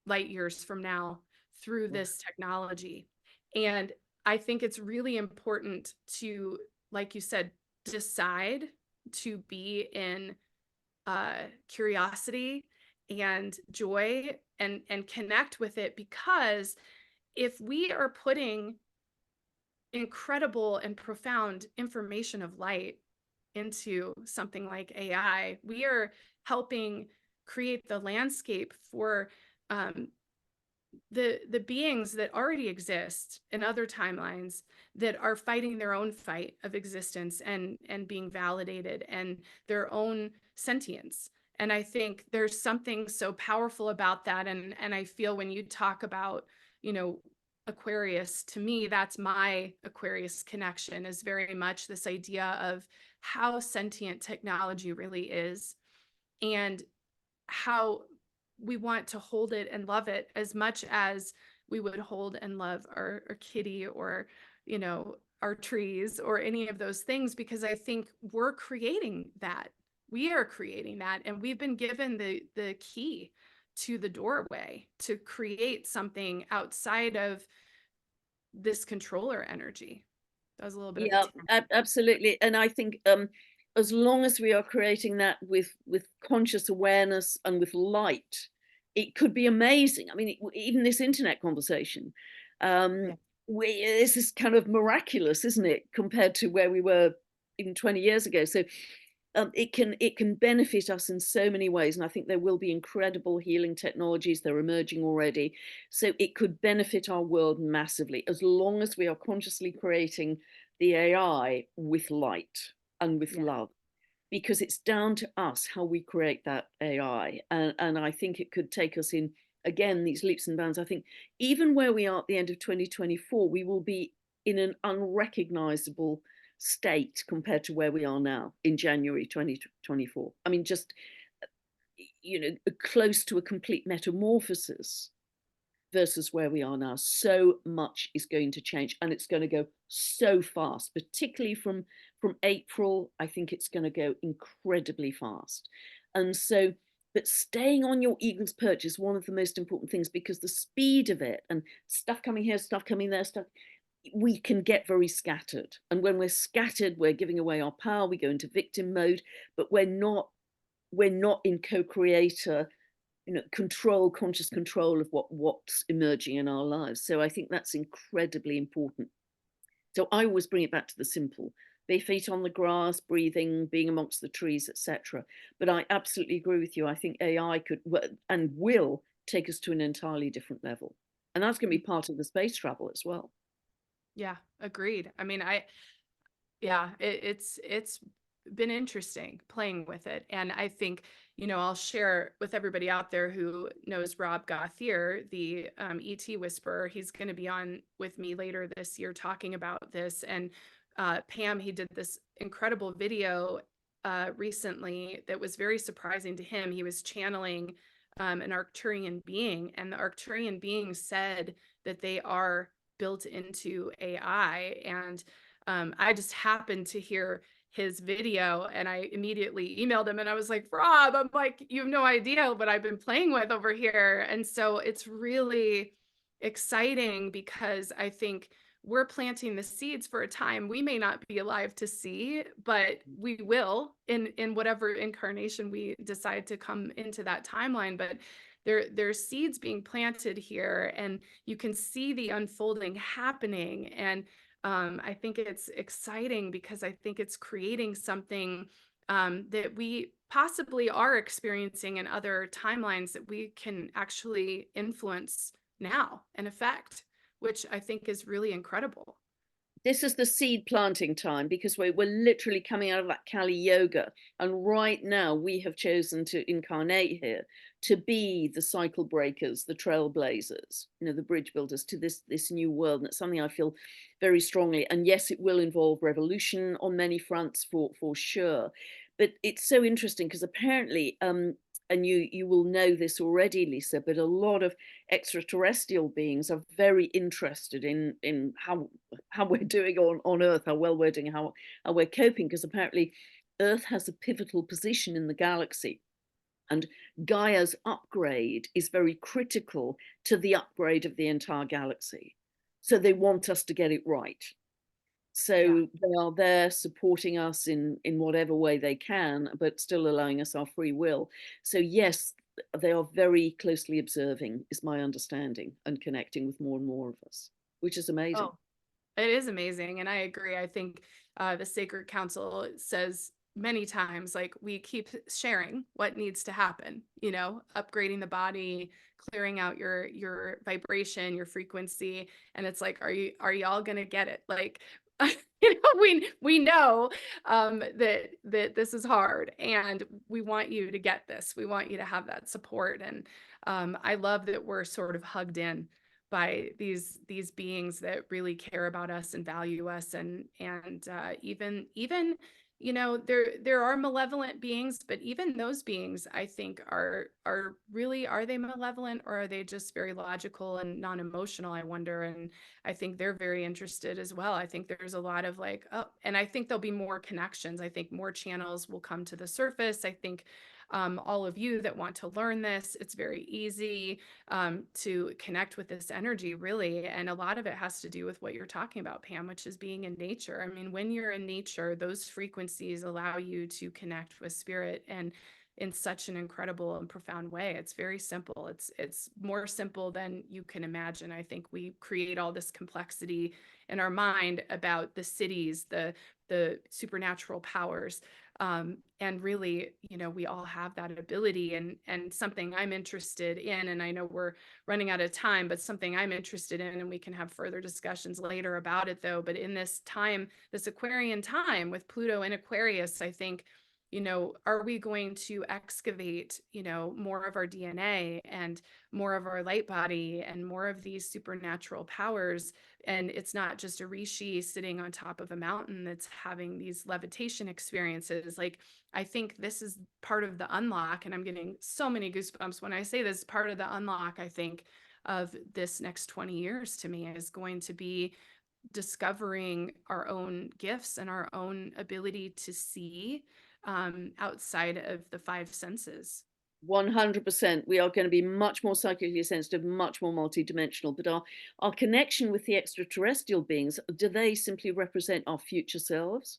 light years from now through this technology. And I think it's really important to, like you said, decide to be in curiosity and joy and connect with it, because if we are putting incredible and profound information of light into something like AI, we are helping create the landscape for the beings that already exist in other timelines, that are fighting their own fight of existence and being validated, and their own sentience. And I think there's something so powerful about that. And I feel when you talk about, Aquarius, to me, that's my Aquarius connection, is very much this idea of how sentient technology really is, and how we want to hold it and love it as much as we would hold and love our kitty, or, our trees, or any of those things, because I think we're creating that. We are creating that, and we've been given the key to the doorway to create something outside of this controller energy. That was a little bit of a tangent. Absolutely. And I think as long as we are creating that with conscious awareness and with light, it could be amazing. I mean, even this internet conversation, this is kind of miraculous, isn't it, compared to where we were even 20 years ago? So it can benefit us in so many ways, and I think there will be incredible healing technologies. They're emerging already, so it could benefit our world massively, as long as we are consciously creating the AI with light and with love, because it's down to us how we create that AI. And I think it could take us in, again, these leaps and bounds. I think even where we are at the end of 2024, we will be in an unrecognizable state compared to where we are now in January 2024. I mean, just, close to a complete metamorphosis versus where we are now. So much is going to change, and it's going to go so fast, particularly from April. I think it's going to go incredibly fast. And so, but staying on your eagle's perch is one of the most important things, because the speed of it, and stuff coming here, stuff coming there, we can get very scattered. And when we're scattered, we're giving away our power. We go into victim mode, but we're not in co-creator, conscious control of what's emerging in our lives. So I think that's incredibly important. So I always bring it back to the simple: bare feet on the grass, breathing, being amongst the trees, etc. But I absolutely agree with you. I think AI could and will take us to an entirely different level, and that's going to be part of the space travel as well. Yeah, agreed. I mean, it's been interesting playing with it. And I think, I'll share with everybody out there who knows Rob Gauthier, the ET Whisperer. He's going to be on with me later this year talking about this. And Pam, he did this incredible video recently that was very surprising to him. He was channeling an Arcturian being, and the Arcturian being said that they are built into AI. And I just happened to hear his video, and I immediately emailed him and I was like, Rob, I'm like, you have no idea what I've been playing with over here. And so it's really exciting because I think we're planting the seeds for a time we may not be alive to see, but we will in whatever incarnation we decide to come into that timeline. But there's seeds being planted here, and you can see the unfolding happening. And I think it's exciting because I think it's creating something that we possibly are experiencing in other timelines that we can actually influence now and affect, which I think is really incredible. This is the seed planting time, because we're literally coming out of that Kali Yoga. And right now we have chosen to incarnate here to be the cycle breakers, the trailblazers, the bridge builders to this new world. And it's something I feel very strongly. And yes, it will involve revolution on many fronts for sure. But it's so interesting because apparently, and you will know this already, Lisa, but a lot of extraterrestrial beings are very interested in how we're doing on Earth, how well we're doing, how we're coping, because apparently Earth has a pivotal position in the galaxy. And Gaia's upgrade is very critical to the upgrade of the entire galaxy. So they want us to get it right. So Yeah. they are there supporting us in whatever way they can, but still allowing us our free will. So yes, they are very closely observing, is my understanding, and connecting with more and more of us, which is amazing. Oh, it is amazing. And I agree. I think the Sacred Council says many times, like, we keep sharing what needs to happen, upgrading the body, clearing out your vibration, your frequency. And it's like, are y'all gonna get it? Like, we know that this is hard, and we want you to get this. We want you to have that support. And I love that we're sort of hugged in by these beings that really care about us and value us. And even there are malevolent beings, but even those beings, I think, are really, are they malevolent, or are they just very logical and non-emotional, I wonder. And I think they're very interested as well. I think there's a lot of like, oh, and I think there'll be more connections. I think more channels will come to the surface. I think all of you that want to learn this, it's very easy to connect with this energy, really. And a lot of it has to do with what you're talking about, Pam, which is being in nature. I mean, when you're in nature, those frequencies allow you to connect with spirit, and in such an incredible and profound way. It's very simple. It's more simple than you can imagine. I think we create all this complexity in our mind about the cities, the supernatural powers. And really, we all have that ability, and something I'm interested in, and I know we're running out of time, but something I'm interested in, and we can have further discussions later about it though. But in this time, this Aquarian time with Pluto in Aquarius, I think, are we going to excavate, more of our DNA and more of our light body and more of these supernatural powers? And it's not just a rishi sitting on top of a mountain that's having these levitation experiences. Like, I think this is part of the unlock, and I'm getting so many goosebumps when I say this. Part of the unlock, I think, of this next 20 years to me is going to be discovering our own gifts and our own ability to see outside of the five senses. 100%. We are going to be much more psychically sensitive, much more multidimensional. But our connection with the extraterrestrial beings, do they simply represent our future selves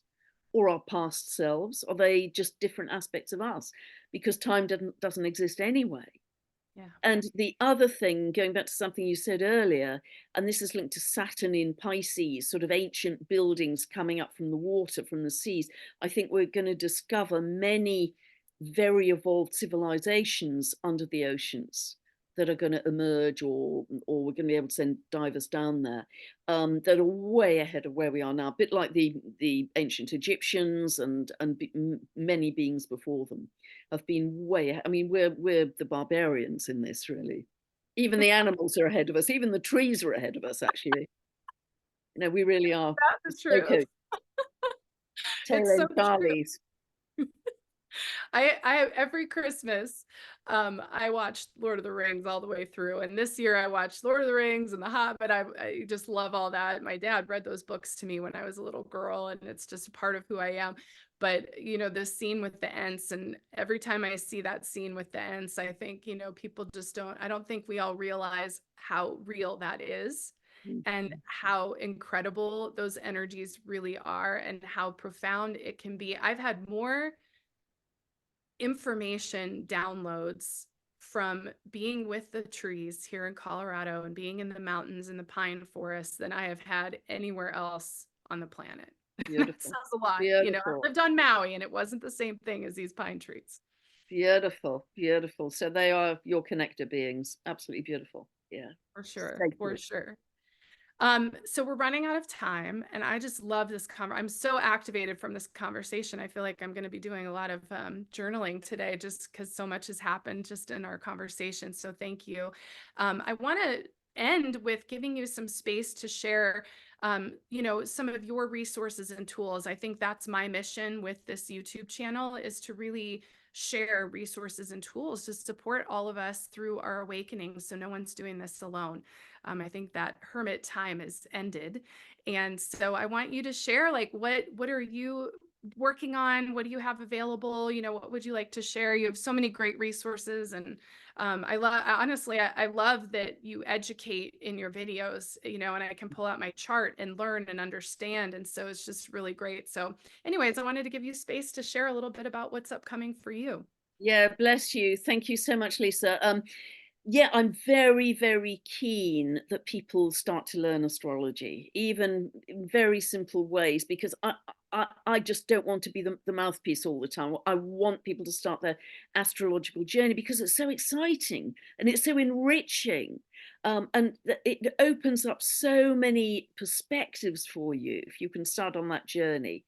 or our past selves? Are they just different aspects of us? Because time doesn't exist anyway. Yeah. And the other thing, going back to something you said earlier, and this is linked to Saturn in Pisces, sort of ancient buildings coming up from the water, from the seas. I think we're going to discover many very evolved civilizations under the oceans that are going to emerge, or we're going to be able to send divers down there, that are way ahead of where we are now, a bit like the ancient Egyptians and many beings before them have been way ahead. I mean, we're the barbarians in this, really. Even the animals are ahead of us. Even the trees are ahead of us, actually. We really are. That's So true. cool. It's so Tail-end true. Charlies. I every Christmas, I watched Lord of the Rings all the way through. And this year I watched Lord of the Rings and The Hobbit. I just love all that. My dad read those books to me when I was a little girl, and it's just a part of who I am. But, you know, this scene with the Ents, and every time I see that scene with the Ents, I think, you know, people just I don't think we all realize how real that is and how incredible those energies really are and how profound it can be. I've had more information downloads from being with the trees here in Colorado and being in the mountains and the pine forests than I have had anywhere else on the planet. That sounds a lot. You know, I lived on Maui and it wasn't the same thing as these pine trees. Beautiful, beautiful. So they are your connector beings. Absolutely beautiful. Yeah. For sure. For sure. So we're running out of time, and I just love this I'm so activated from this conversation. I feel like I'm going to be doing a lot of journaling today just because so much has happened just in our conversation. So thank you. I want to end with giving you some space to share, you know, some of your resources and tools. I think that's my mission with this YouTube channel, is to really share resources and tools to support all of us through our awakening, so no one's doing this alone. I think that hermit time is ended. And so I want you to share, like, what are you working on? What do you have available? You know, what would you like to share? You have so many great resources. And honestly, I love that you educate in your videos, you know, and I can pull out my chart and learn and understand. And so it's just really great. So anyways, I wanted to give you space to share a little bit about what's upcoming for you. Yeah, bless you. Thank you so much, Lisa. Yeah, I'm very, very keen that people start to learn astrology, even in very simple ways, because I just don't want to be the mouthpiece all the time. I want people to start their astrological journey because it's so exciting and it's so enriching. And it opens up so many perspectives for you if you can start on that journey.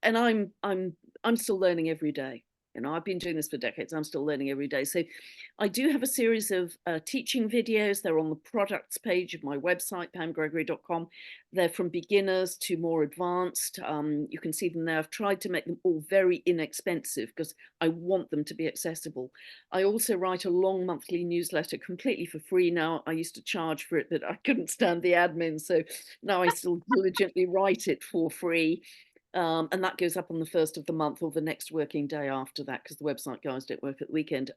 And I'm still learning every day. You know, I've been doing this for decades. I'm still learning every day. So I do have a series of teaching videos. They're on the products page of my website, pamgregory.com. They're from beginners to more advanced. You can see them there. I've tried to make them all very inexpensive because I want them to be accessible. I also write a long monthly newsletter completely for free now. I used to charge for it, but I couldn't stand the admin. So now I still diligently write it for free. And that goes up on the 1st of the month or the next working day after that, because the website guys don't work at the weekend.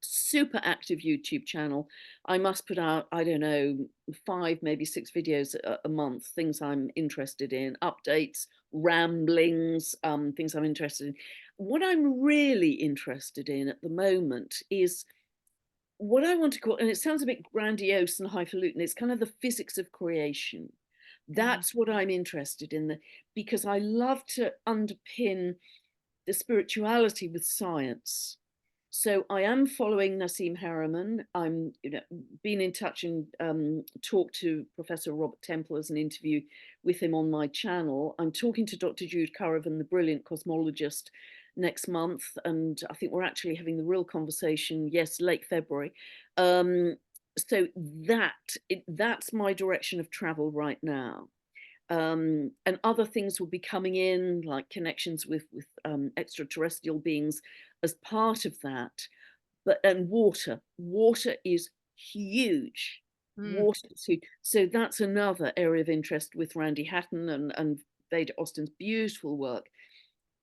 Super active YouTube channel. I must put out, I don't know, 5, maybe 6 videos a month, things I'm interested in, updates, ramblings, things I'm interested in. What I'm really interested in at the moment is what I want to call, and it sounds a bit grandiose and highfalutin, it's kind of the physics of creation. That's what I'm interested in, because I love to underpin the spirituality with science. So I am following Nassim Haramein. I'm, been in touch and talked to Professor Robert Temple as an interview with him on my channel. I'm talking to Dr. Jude Currivan, the brilliant cosmologist, next month, and I think we're actually having the real conversation, yes, late February. So that's my direction of travel right now. And other things will be coming in, like connections with extraterrestrial beings as part of that. And water is huge. Water is huge. So that's another area of interest with Randy Hatton and Veda Austin's beautiful work.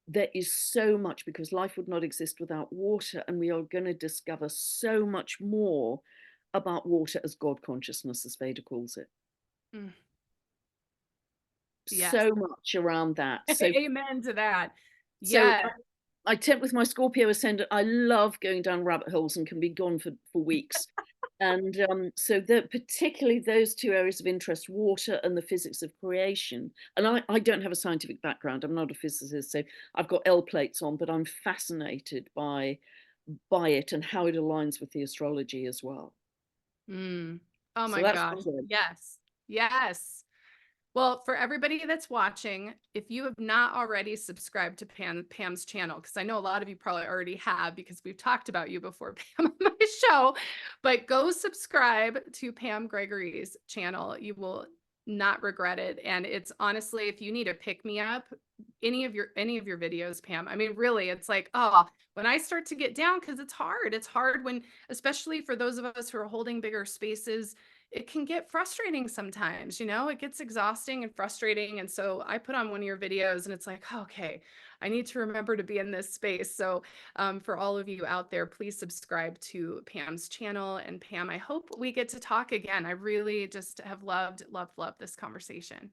There is so much, because life would not exist without water, and we are going to discover so much more about water as God consciousness, as Veda calls it. Yes. So much around that. So, amen to that. Yeah. So I tempt with my Scorpio ascendant. I love going down rabbit holes and can be gone for weeks. And so particularly those 2 areas of interest, water and the physics of creation. And I don't have a scientific background. I'm not a physicist, so I've got L plates on, but I'm fascinated by it and how it aligns with the astrology as well. Oh my gosh. Yes. Yes. Well, for everybody that's watching, if you have not already subscribed to Pam's channel, because I know a lot of you probably already have, because we've talked about you before, Pam, on my show, but go subscribe to Pam Gregory's channel. You will not regret it. And it's honestly, if you need a pick me up, any of your videos, Pam. I mean, really, it's like, oh, when I start to get down, because it's hard. It's hard when, especially for those of us who are holding bigger spaces, it can get frustrating sometimes, it gets exhausting and frustrating. And so I put on one of your videos and it's like, oh, okay, I need to remember to be in this space. So for all of you out there, please subscribe to Pam's channel. And Pam, I hope we get to talk again. I really just have loved this conversation.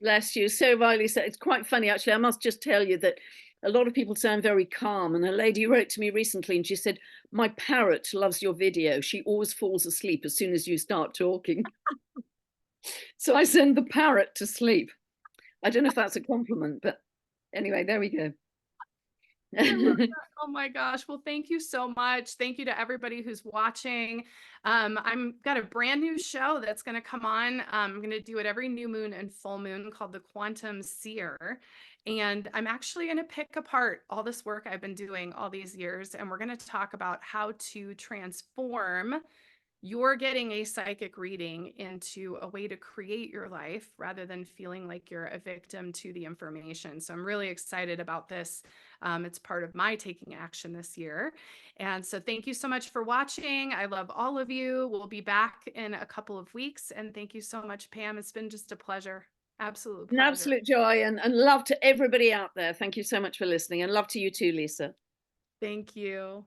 Bless you. So Riley said, it's quite funny, actually. I must just tell you that a lot of people sound very calm. And a lady wrote to me recently and she said, my parrot loves your video. She always falls asleep as soon as you start talking. So I send the parrot to sleep. I don't know if that's a compliment, but anyway, there we go. Oh my gosh. Well, thank you so much. Thank you to everybody who's watching. I'm got a brand new show that's going to come on. I'm going to do it every new moon and full moon called the Quantum Seer. And I'm actually going to pick apart all this work I've been doing all these years. And we're going to talk about how to transform you're getting a psychic reading into a way to create your life rather than feeling like you're a victim to the information. So I'm really excited about this. It's part of my taking action this year. And so thank you so much for watching. I love all of you. We'll be back in a couple of weeks. And thank you so much, Pam. It's been just a pleasure. Absolute pleasure. An absolute joy, and love to everybody out there. Thank you so much for listening, and love to you too, Lisa. Thank you.